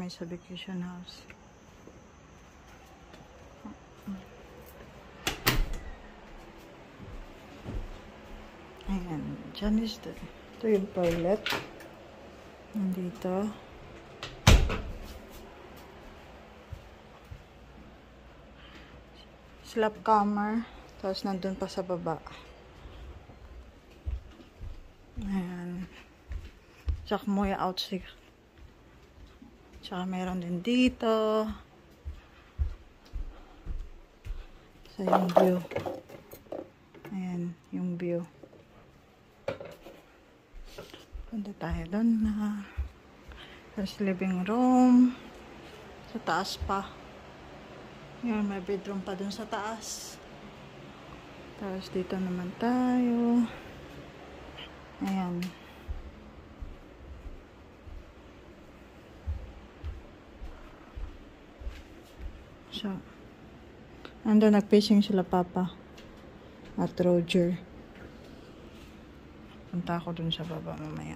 kami sa vacation house. Ayan, dyan is the, ito yung toilet. Nandito. Slap camera. Tapos nandun pa sa baba. Ayan. Tsaka mo yung outside. Tsaka meron din dito. So, yung view. Ayan, yung view. Punta tayo doon na. Tapos living room. Sa taas pa. Ayan, may bedroom pa doon sa taas. Tapos dito naman tayo. Ayan. So, ando nag-fishing sila Papa at Roger. Punta ako dun sa baba mamaya.